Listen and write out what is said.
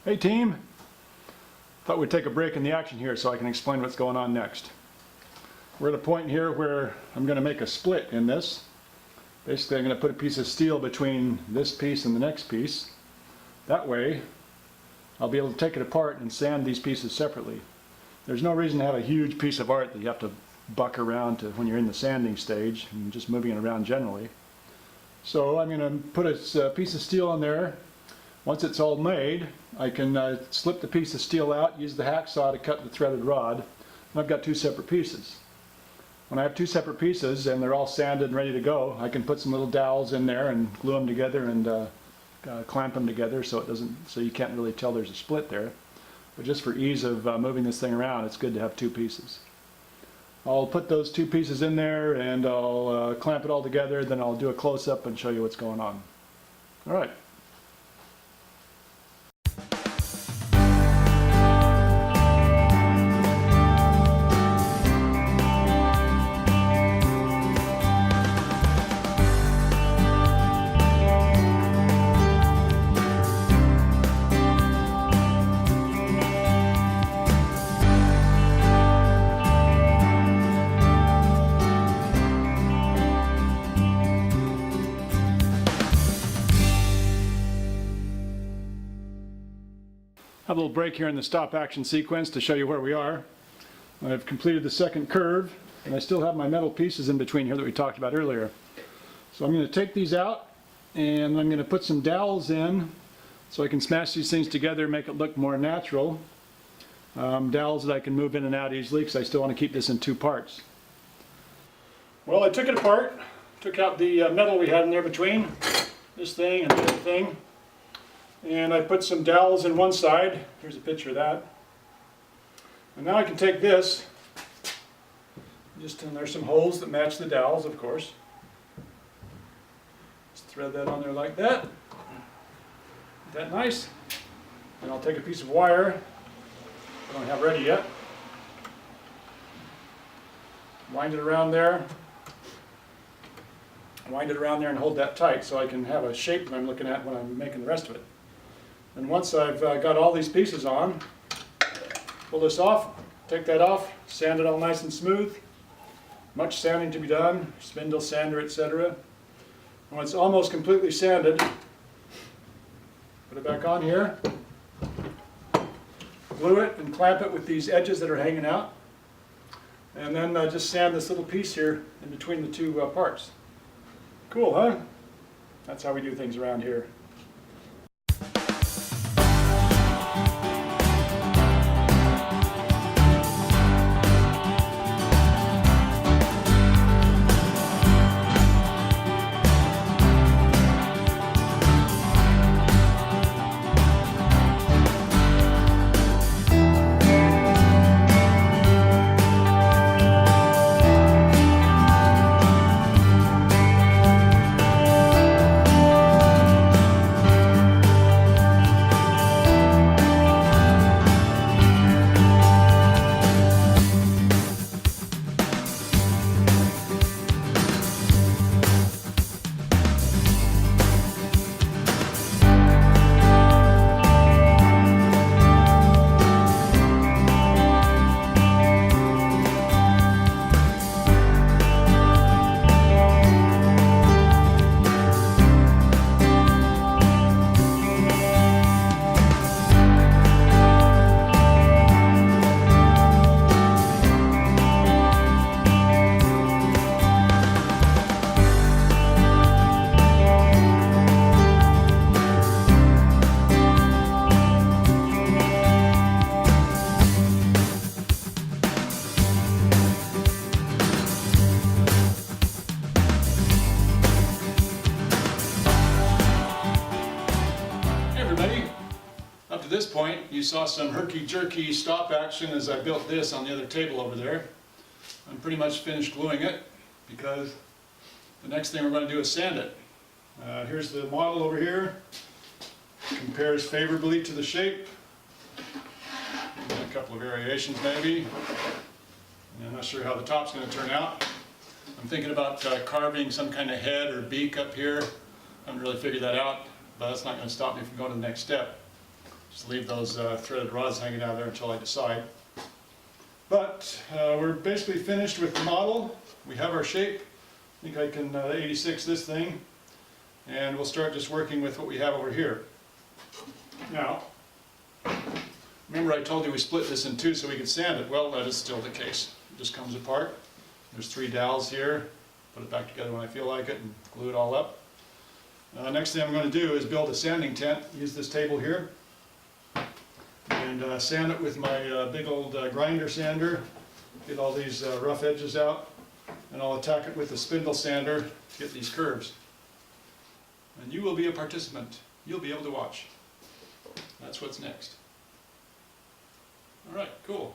Hey team, thought we'd take a break in the action here so I can explain what's going on next. We're at a point here where I'm going to make a split in this. Basically I'm going to put a piece of steel between this piece and the next piece. That way I'll be able to take it apart and sand these pieces separately. There's no reason to have a huge piece of art that you have to buck around to when you're in the sanding stage and just moving it around generally. So I'm going to put a piece of steel on there. Once it's all made, I can slip the piece of steel out, use the hacksaw to cut the threaded rod, and I've got two separate pieces. When I have two separate pieces and they're all sanded and ready to go, I can put some little dowels in there and glue them together and clamp them together so you can't really tell there's a split there. But just for ease of moving this thing around, it's good to have two pieces. I'll put those two pieces in there and I'll clamp it all together, then I'll do a close-up and show you what's going on. All right. Have a little break here in the stop action sequence to show you where we are. I've completed the second curve and I still have my metal pieces in between here that we talked about earlier. So I'm going to take these out and I'm going to put some dowels in so I can smash these things together and make it look more natural. Dowels that I can move in and out easily because I still want to keep this in two parts. Well, I took it apart, took out the metal we had in there between this thing and the other thing. And I put some dowels in one side. Here's a picture of that. And now I can take this, and there's some holes that match the dowels, of course. Just thread that on there like that. Isn't that nice? And I'll take a piece of wire I don't have ready yet. Wind it around there. Wind it around there and hold that tight so I can have a shape that I'm looking at when I'm making the rest of it. And once I've got all these pieces on, pull this off, take that off, sand it all nice and smooth. Much sanding to be done, spindle sander, etc. When it's almost completely sanded, put it back on here, glue it and clamp it with these edges that are hanging out, and then just sand this little piece here in between the two parts. Cool, huh? That's how we do things around here. Up to this point, you saw some herky-jerky stop action as I built this on the other table over there. I'm pretty much finished gluing it because the next thing we're going to do is sand it. Here's the model over here. Compares favorably to the shape. A couple of variations maybe. I'm not sure how the top's going to turn out. I'm thinking about carving some kind of head or beak up here. I haven't really figured that out, but that's not going to stop me from going to the next step. Just leave those threaded rods hanging out there until I decide. But we're basically finished with the model. We have our shape. I think I can 86 this thing, and we'll start just working with what we have over here. Now, remember I told you we split this in two so we could sand it. Well, that is still the case. It just comes apart. There's 3 dowels here. Put it back together when I feel like it and glue it all up. Next thing I'm going to do is build a sanding tent. Use this table here. And sand it with my big old grinder sander. Get all these rough edges out. And I'll attack it with the spindle sander to get these curves. And you will be a participant. You'll be able to watch. That's what's next. All right, cool.